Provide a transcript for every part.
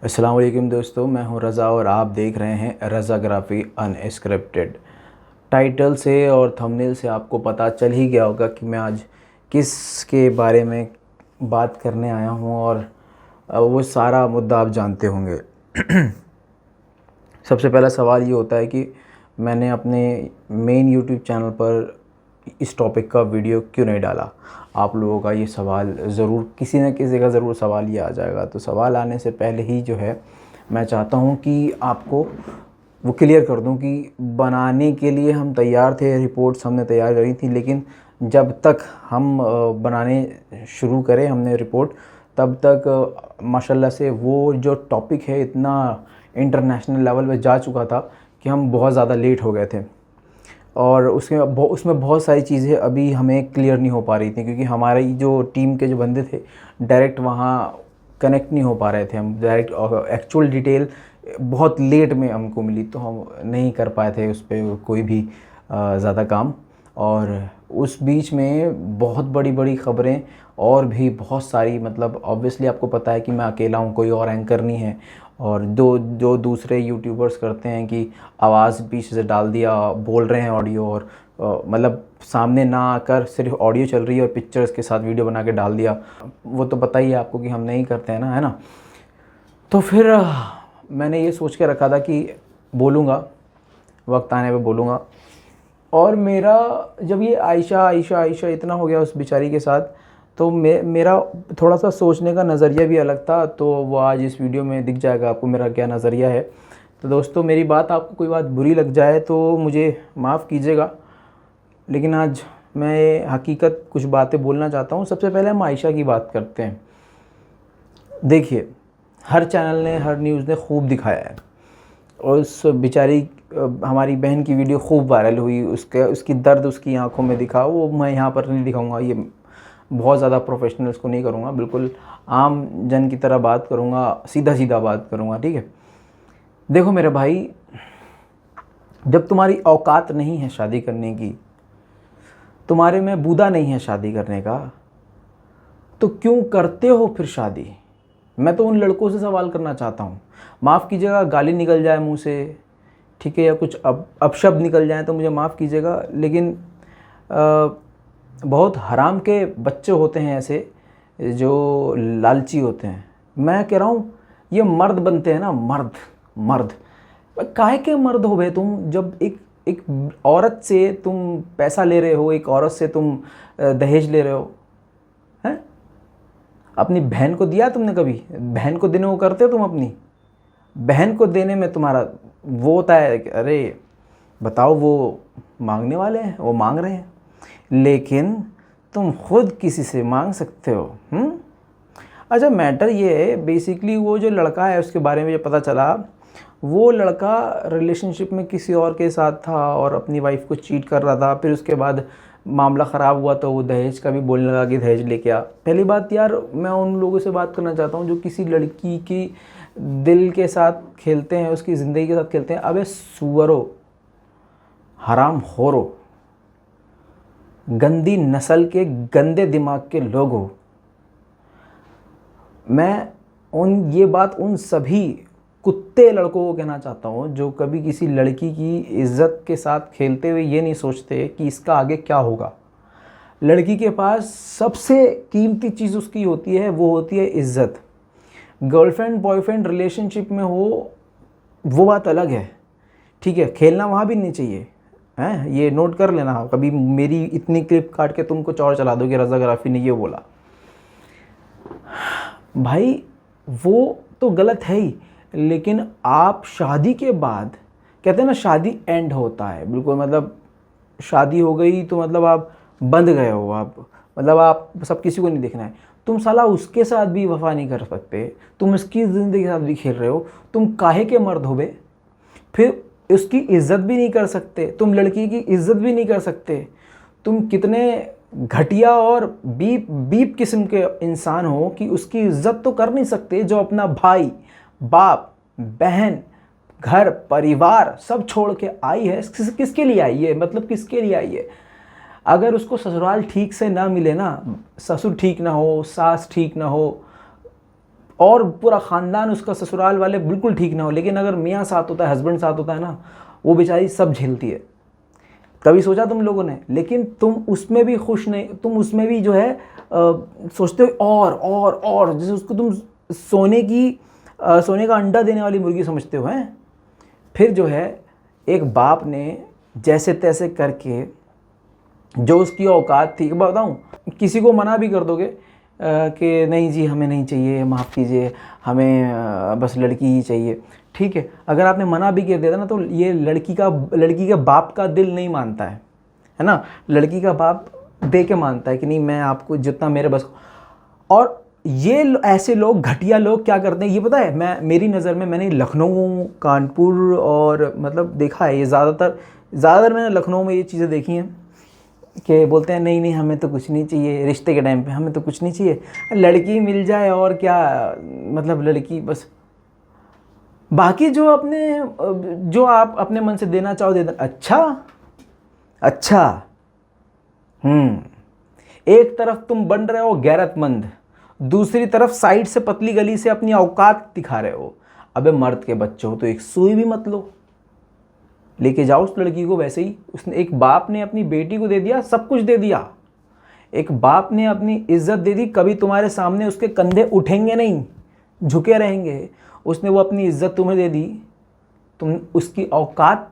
अस्सलाम वालेकुम दोस्तों, मैं हूं रज़ा और आप देख रहे हैं रज़ाग्राफ़ी अनस्क्रिप्टेड। टाइटल से और थंबनेल से आपको पता चल ही गया होगा कि मैं आज किस के बारे में बात करने आया हूं और वो सारा मुद्दा आप जानते होंगे। सबसे पहला सवाल ये होता है कि मैंने अपने मेन यूट्यूब चैनल पर इस टॉपिक का वीडियो क्यों नहीं डाला। आप लोगों का ये सवाल ज़रूर किसी न किसी का ज़रूर सवाल ये आ जाएगा। तो सवाल आने से पहले ही जो है मैं चाहता हूँ कि आपको वो क्लियर कर दूँ कि बनाने के लिए हम तैयार थे, रिपोर्ट्स हमने तैयार करी थी, लेकिन जब तक हम बनाने शुरू करें हमने रिपोर्ट, तब तक माशाल्लाह से वो जो टॉपिक है इतना इंटरनेशनल लेवल पे जा चुका था कि हम बहुत ज़्यादा लेट हो गए थे और उसमें बहुत सारी चीज़ें अभी हमें क्लियर नहीं हो पा रही थी, क्योंकि हमारी जो टीम के जो बंदे थे डायरेक्ट वहाँ कनेक्ट नहीं हो पा रहे थे। हम डायरेक्ट एक्चुअल डिटेल बहुत लेट में हमको मिली, तो हम नहीं कर पाए थे उस पर कोई भी ज़्यादा काम। और उस बीच में बहुत बड़ी बड़ी ख़बरें और भी बहुत सारी, मतलब ऑब्वियसली आपको पता है कि मैं अकेला हूँ, कोई और एंकर नहीं है। और जो दूसरे यूट्यूबर्स करते हैं कि आवाज़ पीछे से डाल दिया, बोल रहे हैं ऑडियो, और मतलब सामने ना आकर सिर्फ ऑडियो चल रही है और पिक्चर्स के साथ वीडियो बना के डाल दिया। वो तो पता ही है आपको कि हम नहीं करते हैं ना, है ना। तो फिर मैंने ये सोच के रखा था कि बोलूँगा, वक्त आने पे बोलूँगा। और मेरा जब ये आयशा आयशा आयशा इतना हो गया उस बेचारी के साथ, तो मेरा थोड़ा सा सोचने का नज़रिया भी अलग था। तो वो आज इस वीडियो में दिख जाएगा आपको मेरा क्या नज़रिया है। तो दोस्तों, मेरी बात आपको कोई बात बुरी लग जाए तो मुझे माफ़ कीजिएगा, लेकिन आज मैं हकीकत कुछ बातें बोलना चाहता हूँ। सबसे पहले हम आयशा की बात करते हैं। देखिए, हर चैनल ने, हर न्यूज़ ने खूब दिखाया है और उस बेचारी हमारी बहन की वीडियो खूब वायरल हुई, उसकी दर्द उसकी आंखों में दिखा। वो मैं यहाँ पर नहीं दिखाऊंगा, ये बहुत ज़्यादा प्रोफेशनल इसको नहीं करूँगा, बिल्कुल आम जन की तरह बात करूँगा, सीधा सीधा बात करूँगा, ठीक है। देखो मेरे भाई, जब तुम्हारी औकात नहीं है शादी करने की, तुम्हारे में बूदा नहीं है शादी करने का, तो क्यों करते हो फिर शादी। मैं तो उन लड़कों से सवाल करना चाहता हूँ। माफ़ कीजिएगा, गाली निकल जाए मुंह से, ठीक है, या कुछ अपशब्द निकल जाए तो मुझे माफ़ कीजिएगा, लेकिन बहुत हराम के बच्चे होते हैं ऐसे जो लालची होते हैं। मैं कह रहा हूँ ये मर्द बनते हैं ना, मर्द मर्द काहे के मर्द हो गए तुम, जब एक औरत से तुम पैसा ले रहे हो, एक औरत से तुम दहेज ले रहे हो, हैं। अपनी बहन को दिया तुमने कभी? बहन को देने को करते हो तुम? अपनी बहन को देने में तुम्हारा वो होता है, अरे बताओ, वो मांगने वाले हैं, वो मांग रहे हैं, लेकिन तुम खुद किसी से मांग सकते हो। अच्छा, मैटर ये है बेसिकली, वो जो लड़का है उसके बारे में जो पता चला, वो लड़का रिलेशनशिप में किसी और के साथ था और अपनी वाइफ को चीट कर रहा था। फिर उसके बाद मामला ख़राब हुआ तो वो दहेज का भी बोलने लगा कि दहेज लेके आ। पहली बात यार, मैं उन लोगों से बात करना चाहता हूँ जो किसी लड़की की दिल के साथ खेलते हैं, उसकी ज़िंदगी के साथ खेलते हैं। अबे सुअरो, हराम खोरो, गंदी नस्ल के गंदे दिमाग के लोग हो। मैं ये बात उन सभी कुत्ते लड़कों को कहना चाहता हूँ जो कभी किसी लड़की की इज्जत के साथ खेलते हुए ये नहीं सोचते कि इसका आगे क्या होगा। लड़की के पास सबसे कीमती चीज़ उसकी होती है, वो होती है इज्जत। गर्लफ्रेंड बॉयफ्रेंड रिलेशनशिप में हो वो बात अलग है, ठीक है, खेलना वहाँ भी नहीं चाहिए, हैं। ये नोट कर लेना, कभी मेरी इतनी क्लिप काट के तुम कुछ और चला दो कि रज़ाग्राफ़ी ने ये बोला। भाई वो तो गलत है ही, लेकिन आप शादी के बाद, कहते हैं ना शादी एंड होता है, बिल्कुल, मतलब शादी हो गई तो मतलब आप बंध गए हो, आप मतलब आप सब किसी को नहीं देखना है। तुम साला उसके साथ भी वफा नहीं कर सकते, तुम इसकी ज़िंदगी के साथ भी खेल रहे हो, तुम काहे के मर्द हो बे। फिर उसकी इज्जत भी नहीं कर सकते, तुम लड़की की इज्जत भी नहीं कर सकते। तुम कितने घटिया और बीप बीप किस्म के इंसान हो कि उसकी इज्जत तो कर नहीं सकते, जो अपना भाई बाप बहन घर परिवार सब छोड़ के आई है। किसके लिए आई है, मतलब किसके लिए आई है। अगर उसको ससुराल ठीक से ना मिले ना, ससुर ठीक ना हो, सास ठीक ना हो, और पूरा ख़ानदान उसका ससुराल वाले बिल्कुल ठीक ना हो, लेकिन अगर मियाँ साथ होता है, हस्बैंड साथ होता है ना, वो बेचारी सब झेलती है। कभी सोचा तुम लोगों ने? लेकिन तुम उसमें भी खुश नहीं, तुम उसमें भी जो है सोचते हो और जैसे उसको तुम सोने का अंडा देने वाली मुर्गी समझते हो हैं। फिर जो है एक बाप ने जैसे तैसे करके, जो उसकी औकात थी, बताऊं, किसी को मना भी कर दोगे कि नहीं जी हमें नहीं चाहिए, माफ़ कीजिए, हमें बस लड़की ही चाहिए, ठीक है, अगर आपने मना भी कर दिया था ना, तो ये लड़की के बाप का दिल नहीं मानता है ना। लड़की का बाप दे के मानता है कि नहीं, मैं आपको जितना मेरे बस। और ये ऐसे लोग, घटिया लोग क्या करते हैं ये पता है? मेरी नज़र में, मैंने लखनऊ, कानपुर और मतलब देखा है ये ज़्यादातर मैंने लखनऊ में ये चीज़ें देखी हैं कि बोलते हैं नहीं नहीं हमें तो कुछ नहीं चाहिए, रिश्ते के टाइम पे हमें तो कुछ नहीं चाहिए, लड़की मिल जाए और क्या, मतलब लड़की बस, बाकी जो आप अपने मन से देना चाहो दे देना। अच्छा एक तरफ तुम बन रहे हो गैरतमंद, दूसरी तरफ साइड से पतली गली से अपनी औकात दिखा रहे हो। अबे मर्द के बच्चे हो तो एक सुई भी मत लो, लेके जाओ उस लड़की को। वैसे ही उसने, एक बाप ने अपनी बेटी को दे दिया, सब कुछ दे दिया, एक बाप ने अपनी इज्जत दे दी, कभी तुम्हारे सामने उसके कंधे उठेंगे नहीं, झुके रहेंगे। उसने वो अपनी इज्जत तुम्हें दे दी, तुम उसकी औकात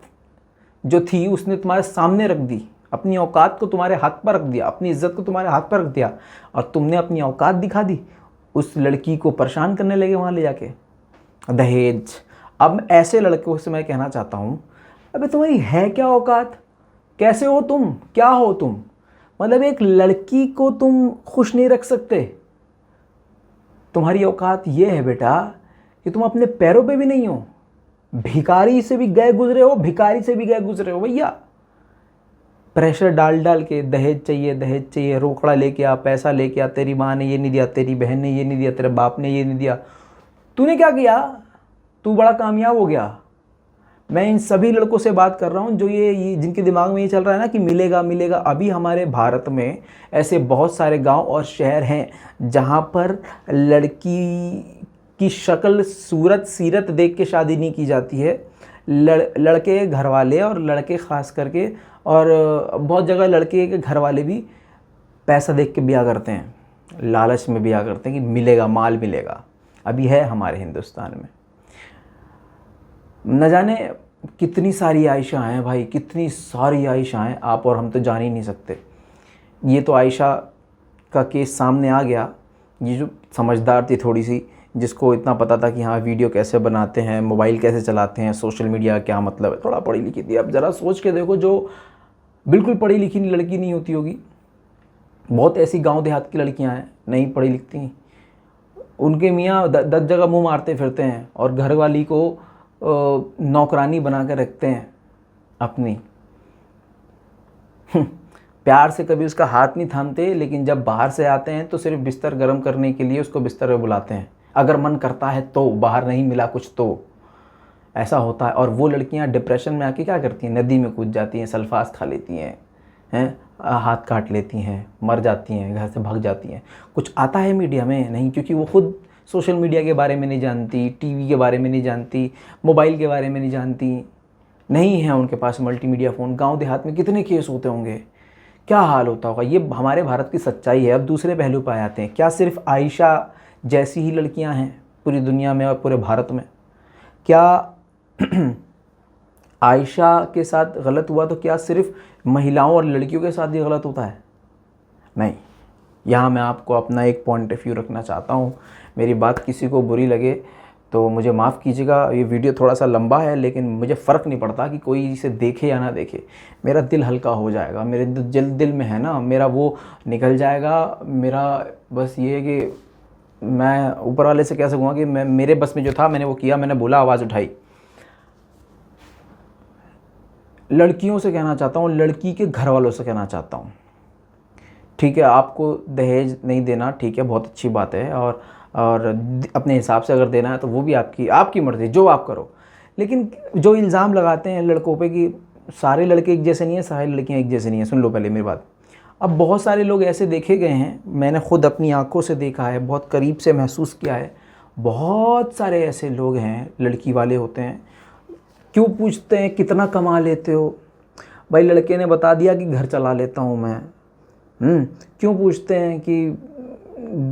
जो थी उसने तुम्हारे सामने रख दी, अपनी औकात को तुम्हारे हाथ पर रख दिया, अपनी इज्जत को तुम्हारे हाथ पर रख दिया, और तुमने अपनी औकात दिखा दी। उस लड़की को परेशान करने लगे वहाँ ले जाके, दहेज। अब ऐसे लड़कों से मैं कहना चाहता हूँ, अबे तुम्हारी है क्या औकात? कैसे हो तुम? क्या हो तुम? मतलब एक लड़की को तुम खुश नहीं रख सकते। तुम्हारी औकात ये है बेटा कि तुम अपने पैरों पे भी नहीं हो, भिखारी से भी गए गुजरे हो, भिखारी से भी गए गुजरे हो भैया। प्रेशर डाल डाल के दहेज चाहिए, रोकड़ा लेके आ, पैसा लेके आ, तेरी माँ ने ये नहीं दिया, तेरी बहन ने ये नहीं दिया, तेरे बाप ने ये नहीं दिया, तूने क्या किया? तू बड़ा कामयाब हो गया। मैं इन सभी लड़कों से बात कर रहा हूँ जो ये जिनके दिमाग में ये चल रहा है ना कि मिलेगा मिलेगा। अभी हमारे भारत में ऐसे बहुत सारे गांव और शहर हैं जहाँ पर लड़की की शक्ल, सूरत, सीरत देख के शादी नहीं की जाती है। लड़के घर वाले और लड़के ख़ास करके, और बहुत जगह लड़के के घर वाले भी पैसा देख के ब्याह करते हैं, लालच में ब्याह करते हैं कि मिलेगा, माल मिलेगा। अभी है हमारे हिंदुस्तान में। न जाने कितनी सारी आयशा हैं भाई, कितनी सारी आयशा हैं, आप और हम तो जान ही नहीं सकते। ये तो आयशा का केस सामने आ गया, ये जो समझदार थी थोड़ी सी, जिसको इतना पता था कि हाँ वीडियो कैसे बनाते हैं, मोबाइल कैसे चलाते हैं, सोशल मीडिया का क्या मतलब है, थोड़ा पढ़ी लिखी थी। अब ज़रा सोच के देखो, जो बिल्कुल पढ़ी लिखी लड़की नहीं होती होगी, बहुत ऐसी गांव देहात की लड़कियां हैं नहीं पढ़ी लिखती, उनके मियाँ 10 जगह मुंह मारते फिरते हैं और घर वाली को नौकरानी बना कर रखते हैं अपनी। प्यार से कभी उसका हाथ नहीं थामते, लेकिन जब बाहर से आते हैं तो सिर्फ बिस्तर गर्म करने के लिए उसको बिस्तर में बुलाते हैं, अगर मन करता है तो, बाहर नहीं मिला कुछ तो। ऐसा होता है। और वो लड़कियां डिप्रेशन में आके क्या करती हैं? नदी में कूद जाती हैं, सल्फास खा लेती हैं, हाथ काट लेती हैं, मर जाती हैं, घर से भाग जाती हैं। कुछ आता है मीडिया में? नहीं, क्योंकि वो खुद सोशल मीडिया के बारे में नहीं जानती, टीवी के बारे में नहीं जानती, मोबाइल के बारे में नहीं जानती, नहीं है उनके पास मल्टीमीडिया फ़ोन। गांव देहात में कितने केस होते होंगे, क्या हाल होता होगा। ये हमारे भारत की सच्चाई है। अब दूसरे पहलू पर आते हैं, क्या सिर्फ आयशा जैसी ही लड़कियां हैं पूरी दुनिया में और पूरे भारत में? क्या आयशा के साथ गलत हुआ तो क्या सिर्फ महिलाओं और लड़कियों के साथ ही गलत होता है? नहीं। यहाँ मैं आपको अपना एक पॉइंट ऑफ व्यू रखना चाहता हूँ। मेरी बात किसी को बुरी लगे तो मुझे माफ़ कीजिएगा। ये वीडियो थोड़ा सा लंबा है, लेकिन मुझे फ़र्क नहीं पड़ता कि कोई इसे देखे या ना देखे। मेरा दिल हल्का हो जाएगा, मेरे दिल में है ना, मेरा वो निकल जाएगा। मेरा बस ये है कि मैं ऊपर वाले से कह सकूँगा कि मैं, मेरे बस में जो था मैंने वो किया, मैंने बोला, आवाज़ उठाई। लड़कियों से कहना चाहता हूँ, लड़की के घर वालों से कहना चाहता हूँ, ठीक है, आपको दहेज नहीं देना, ठीक है, बहुत अच्छी बात है, और अपने हिसाब से अगर देना है तो वो भी आपकी मर्ज़ी, जो आप करो। लेकिन जो इल्ज़ाम लगाते हैं लड़कों पे कि सारे लड़के एक जैसे नहीं है, सारी लड़कियां एक जैसे नहीं है, सुन लो पहले मेरी बात। अब बहुत सारे लोग ऐसे देखे गए हैं, मैंने खुद अपनी आंखों से देखा है, बहुत करीब से महसूस किया है। बहुत सारे ऐसे लोग हैं लड़की वाले होते हैं, क्यों पूछते हैं कितना कमा लेते हो, भाई लड़के ने बता दिया कि घर चला लेता हूँ मैं। क्यों पूछते हैं कि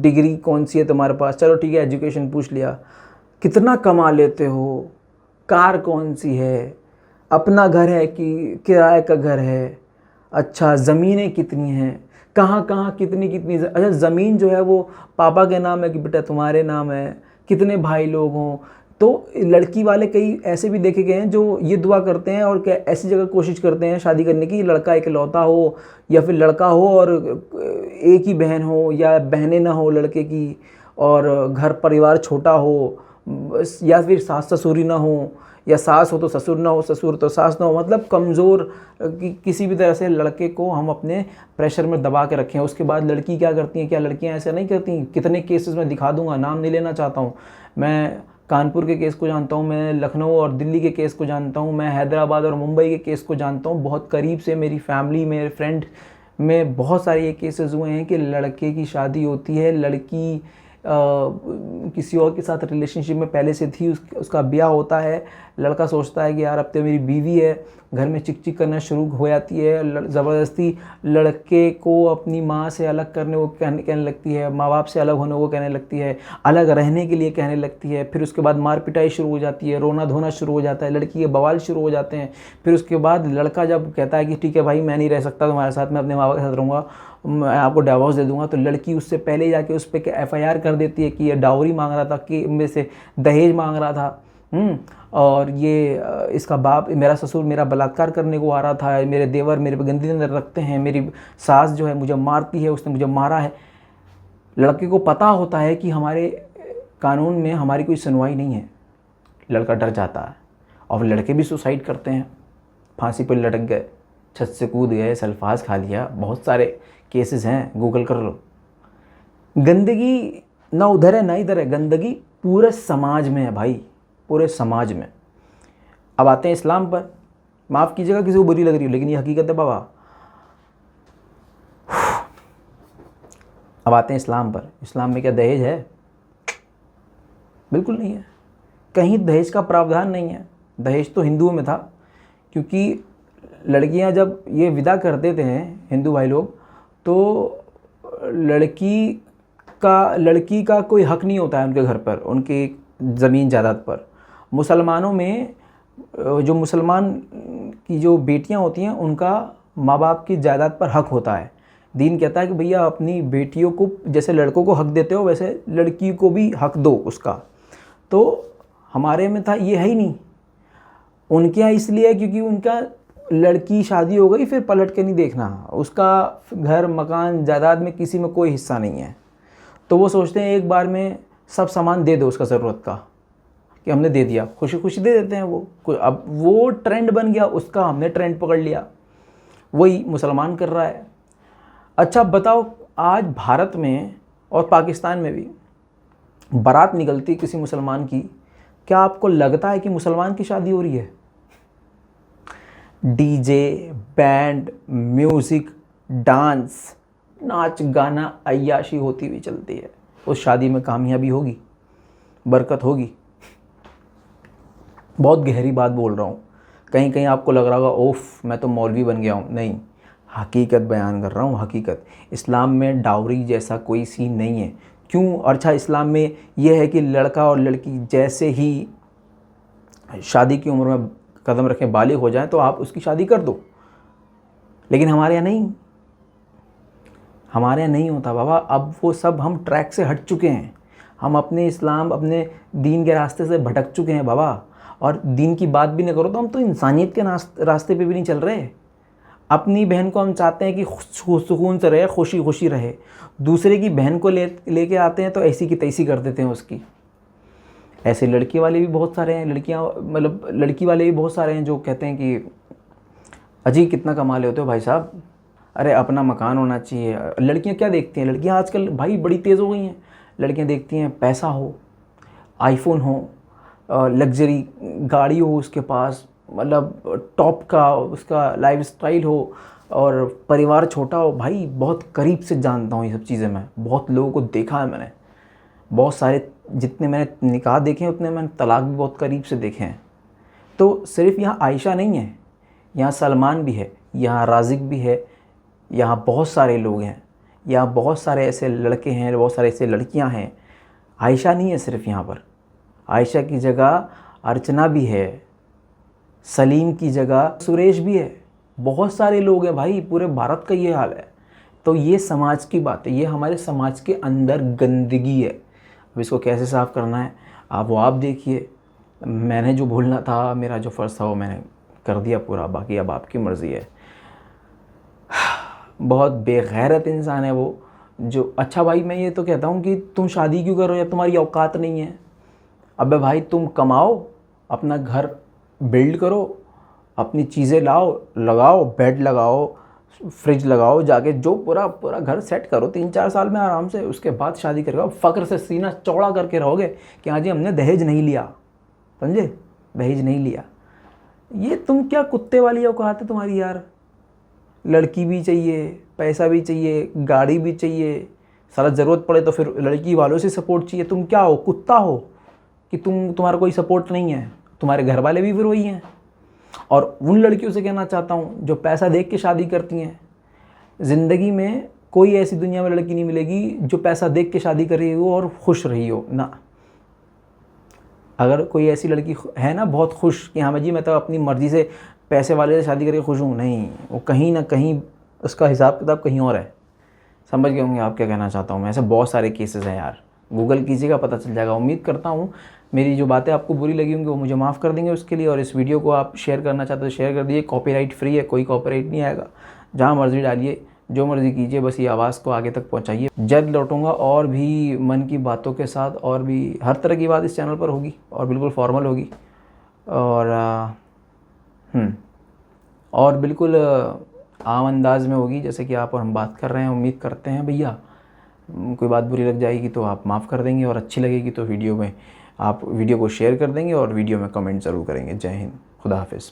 डिग्री कौन सी है तुम्हारे पास, चलो ठीक है एजुकेशन पूछ लिया, कितना कमा लेते हो, कार कौन सी है, अपना घर है कि किराए का घर है, अच्छा ज़मीनें कितनी हैं, कहाँ कहाँ कितनी कितनी अच्छा ज़मीन जो है वो पापा के नाम है कि बेटा तुम्हारे नाम है, कितने भाई लोग हों। तो लड़की वाले कई ऐसे भी देखे गए हैं जो ये दुआ करते हैं और ऐसी जगह कोशिश करते हैं शादी करने की, लड़का इकलौता हो या फिर लड़का हो और एक ही बहन हो या बहनें ना हो लड़के की, और घर परिवार छोटा हो, या फिर सास ससुरी ना हो, या सास हो तो ससुर ना हो, ससुर तो सास ना हो, मतलब कमज़ोर किसी भी तरह से लड़के को हम अपने प्रेशर में दबा के रखें। उसके बाद लड़की क्या करती हैं, क्या लड़कियां ऐसा नहीं करती, कितने केसेस में दिखा दूंगा, नाम नहीं लेना चाहता हूँ, मैं कानपुर के केस को जानता हूँ, मैं लखनऊ और दिल्ली के केस को जानता हूँ, मैं हैदराबाद और मुंबई के केस को जानता हूँ, बहुत करीब से मेरी फैमिली मेरे फ्रेंड में बहुत सारे ये केसेस हुए हैं कि लड़के की शादी होती है, लड़की किसी और के साथ रिलेशनशिप में पहले से थी, उसका ब्याह होता है, लड़का सोचता है कि यार अब तो मेरी बीवी है, घर में चिक चिक करना शुरू हो जाती है, ज़बरदस्ती लड़के को अपनी माँ से अलग करने को कहने लगती है, माँ बाप से अलग होने को कहने लगती है, अलग रहने के लिए कहने लगती है, फिर उसके बाद मार पिटाई शुरू हो जाती है, रोना धोना शुरू हो जाता है, लड़की के बवाल शुरू हो जाते हैं। फिर उसके बाद लड़का जब कहता है कि ठीक है भाई मैं नहीं रह सकता तुम्हारे साथ, मैं अपने माँ बाप के साथ रहूँगा, मैं आपको डिवोर्स दे दूंगा, तो लड़की उससे पहले जाके उस पर FIR कर देती है कि ये डाउरी मांग रहा था, कि में से दहेज मांग रहा था, और ये इसका बाप मेरा ससुर मेरा बलात्कार करने को आ रहा था, मेरे देवर मेरे पे गंदी नज़र रखते हैं, मेरी सास जो है मुझे मारती है, उसने मुझे मारा है। लड़के को पता होता है कि हमारे कानून में हमारी कोई सुनवाई नहीं है, लड़का डर जाता है, और लड़के भी सुसाइड करते हैं, फांसी पर लटक गए, छत से कूद गए, सल्फाज खा लिया, बहुत सारे केसेस हैं, गूगल कर लो। गंदगी ना उधर है ना इधर है, गंदगी पूरे समाज में है भाई, पूरे समाज में। अब आते हैं इस्लाम पर, माफ़ कीजिएगा किसी को बुरी लग रही हो लेकिन ये हकीकत है बाबा। अब आते हैं इस्लाम पर, इस्लाम में क्या दहेज है? बिल्कुल नहीं है, कहीं दहेज का प्रावधान नहीं है। दहेज तो हिंदुओं में था, क्योंकि लड़कियां जब ये विदा कर देते हैं हिंदू भाई लोग, तो लड़की का कोई हक नहीं होता है उनके घर पर, उनकी ज़मीन जायदाद पर। मुसलमानों में जो मुसलमान की जो बेटियां होती हैं उनका माँ बाप की जायदाद पर हक होता है। दीन कहता है कि भैया अपनी बेटियों को जैसे लड़कों को हक देते हो वैसे लड़की को भी हक दो उसका। तो हमारे में था ये है ही नहीं, उनके यहाँ इसलिए क्योंकि उनका लड़की शादी हो गई फिर पलट के नहीं देखना, उसका घर मकान जायदाद में किसी में कोई हिस्सा नहीं है, तो वो सोचते हैं एक बार में सब सामान दे दो उसका ज़रूरत का, कि हमने दे दिया, खुशी खुशी दे देते हैं वो। अब वो ट्रेंड बन गया, उसका हमने ट्रेंड पकड़ लिया, वही मुसलमान कर रहा है। अच्छा बताओ, आज भारत में और पाकिस्तान में भी बारात निकलती किसी मुसलमान की, क्या आपको लगता है कि मुसलमान की शादी हो रही है? डीजे, बैंड, म्यूज़िक, डांस, नाच गाना, अय्याशी होती हुई चलती है। उस शादी में कामयाबी होगी, बरकत होगी। बहुत गहरी बात बोल रहा हूँ, कहीं कहीं आपको लग रहा होगा ओफ मैं तो मौलवी बन गया हूँ, नहीं, हकीकत बयान कर रहा हूँ, हकीकत। इस्लाम में डाउरी जैसा कोई सीन नहीं है। क्यों? अच्छा, इस्लाम में यह है कि लड़का और लड़की जैसे ही शादी की उम्र में कदम रखें, बालिग हो जाए, तो आप उसकी शादी कर दो, लेकिन हमारे यहाँ नहीं, हमारे यहाँ नहीं होता बाबा। अब वो सब हम ट्रैक से हट चुके हैं, हम अपने इस्लाम अपने दीन के रास्ते से भटक चुके हैं बाबा। और दीन की बात भी नहीं करो तो हम तो इंसानियत के रास्ते पे भी नहीं चल रहे। अपनी बहन को हम चाहते हैं कि सुकून से रहे, खुशी खुशी रहे, दूसरे की बहन को लेके आते हैं तो ऐसी की तैसी कर देते हैं उसकी। ऐसे लड़की वाले भी बहुत सारे हैं, लड़की वाले भी बहुत सारे हैं जो कहते हैं कि अजी कितना कमा लेते हो भाई साहब, अरे अपना मकान होना चाहिए। लड़कियां क्या देखती हैं, लड़कियां आजकल भाई बड़ी तेज़ हो गई हैं। लड़कियां देखती हैं पैसा हो, आईफोन हो, लग्जरी गाड़ी हो उसके पास, मतलब टॉप का उसका लाइफस्टाइल हो, और परिवार छोटा हो। भाई बहुत करीब से जानता हूँ ये सब चीज़ें, मैं बहुत लोगों को देखा है मैंने, बहुत सारे जितने मैंने निकाह देखे हैं उतने मैंने तलाक भी बहुत करीब से देखे हैं। तो सिर्फ यहाँ आयशा नहीं है, यहाँ सलमान भी है, यहाँ राज़िक भी है, यहाँ बहुत सारे लोग हैं, यहाँ बहुत सारे ऐसे लड़के हैं, बहुत सारे ऐसे लड़कियाँ हैं। आयशा नहीं है सिर्फ यहाँ पर, आयशा की जगह अर्चना भी है, सलीम की जगह सुरेश भी है, बहुत सारे लोग हैं भाई, पूरे भारत का ये हाल है। तो ये समाज की बात है, ये हमारे समाज के अंदर गंदगी है। अब इसको कैसे साफ़ करना है वो आप देखिए। मैंने जो भूलना था, मेरा जो फ़र्ज़ था वो मैंने कर दिया पूरा, बाकी अब आपकी मर्ज़ी है। बहुत बेगैरत इंसान है वो जो, अच्छा भाई मैं ये तो कहता हूँ कि तुम शादी क्यों करो या तुम्हारी औकात नहीं है? अबे भाई तुम कमाओ, अपना घर बिल्ड करो, अपनी चीज़ें लाओ, लगाओ, बेड लगाओ, फ्रिज लगाओ, जाके जो पूरा पूरा घर सेट करो 3-4 साल में आराम से, उसके बाद शादी करो। फ़क्र से सीना चौड़ा करके रहोगे कि हाँ जी हमने दहेज नहीं लिया, समझे, दहेज नहीं लिया। ये तुम क्या कुत्ते वाली औकात है तुम्हारी यार? लड़की भी चाहिए, पैसा भी चाहिए, गाड़ी भी चाहिए, सारा ज़रूरत पड़े तो फिर लड़की वालों से सपोर्ट चाहिए। तुम क्या हो, कुत्ता हो कि तुम्हारा कोई सपोर्ट नहीं है? तुम्हारे घर वाले भी फिर वही हैं। और उन लड़कियों से कहना चाहता हूँ जो पैसा देख के शादी करती हैं, ज़िंदगी में कोई ऐसी दुनिया में लड़की नहीं मिलेगी जो पैसा देख के शादी कर रही हो और खुश रही हो ना। अगर कोई ऐसी लड़की है ना बहुत खुश कि हाँ जी मैं तो अपनी मर्ज़ी से पैसे वाले से शादी करके खुश हूँ, नहीं, वो कहीं ना कहीं उसका हिसाब किताब कहीं और है। समझ गए होंगे आप क्या कहना चाहता हूँ मैं। ऐसे बहुत सारे केसेस हैं यार, गूगल कीजिएगा पता चल जाएगा। उम्मीद करता हूँ मेरी जो बातें आपको बुरी लगी होंगी वो मुझे माफ़ कर देंगे उसके लिए। और इस वीडियो को आप शेयर करना चाहते हो तो शेयर कर दीजिए, कॉपीराइट फ्री है, कोई कॉपीराइट नहीं आएगा। जहाँ मर्ज़ी डालिए, जो मर्ज़ी कीजिए, बस ये आवाज़ को आगे तक पहुँचाइए। जल्द लौटूंगा और भी मन की बातों के साथ, और भी हर तरह की बात इस चैनल पर होगी और बिल्कुल फॉर्मल होगी और बिल्कुल आम अंदाज में होगी जैसे कि आप और हम बात कर रहे हैं। उम्मीद करते हैं भैया कोई बात बुरी लग जाएगी तो आप माफ़ कर देंगे, और अच्छी लगेगी तो वीडियो में आप वीडियो को शेयर कर देंगे और वीडियो में कमेंट ज़रूर करेंगे। जय हिंद, खुदा हाफिज़।